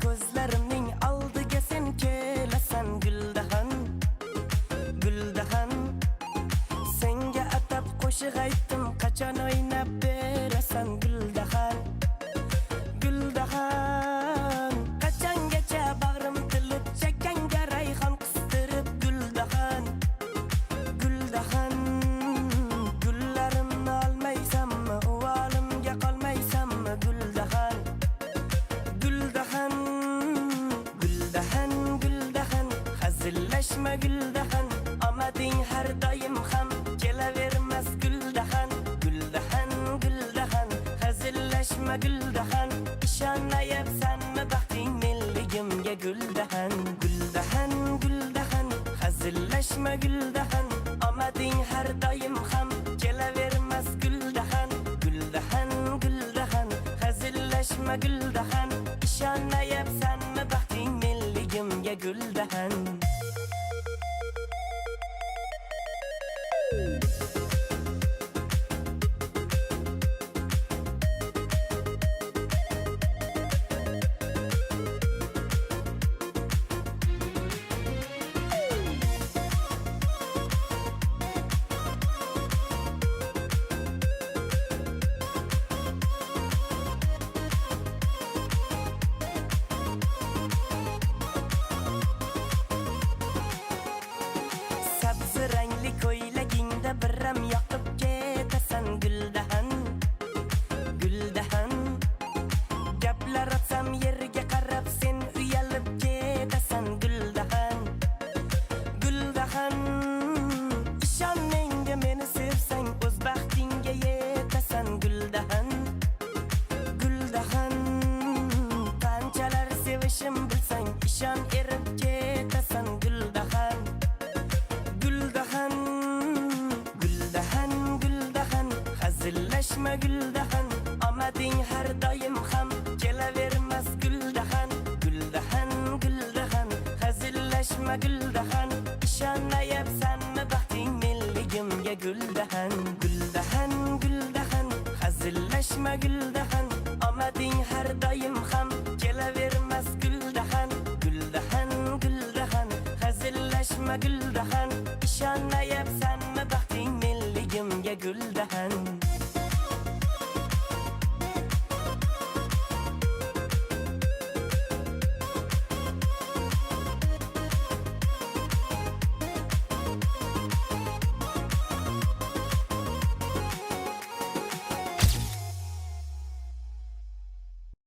Ko'zlarimning oldiga sen kelasan Guldahan, Guldahan. Senga atab qo'shiq aytdim, qachon o'ynab berasan Guldahan, Guldahan. Qachongacha bag'rim tilib chakanga rayhon qistirib Guldahan, Guldahan. Gullarimni olmaysanmi, o'g'limga qolmaysanmi Guldahan, Guldahan, Guldahan, Guldahan. Hazillashma Guldahan, omading har doim ham kelavermas Guldahan, Guldahan, Guldahan. Hazillashma Guldahan, ishonmayapsanmi baxting menligimga Guldahan, Guldahan, Guldahan. Hazillashma Guldahan, omading har doim ham kelavermas Guldahan, Guldahan, Guldahan. Hazillashma Guldahan, ishonmayapsanmi baxting menligimga Guldahan. Sabzi rangli ko'ylagingda biram yoqib ketasan Guldahan, Guldahan. Gaplar atsam yerga qarab sen uyalib ketasan Guldahan, Guldahan. Ishon menga, meni sevsang o'z baxtingga yetasan Guldahan, Guldahan. Qanchalar sevishim bilsang ishon erib ketasan Guldahan, Guldahan, Guldahan, Guldahan. Hazillashma Guldahan, omading har doim ham kelavermas Guldahan, Guldahan, Guldahan. Hazillashma Guldahan, ishonmayapsanmi baxting menligimga Guldahan, Guldahan, Guldahan. Hazillashma Guldahan, omading har doim ham kelavermas Guldahan, Guldahan, Guldahan. Hazillashma Guldahan, ishonmayapsanmi baxting menligimga Guldahan.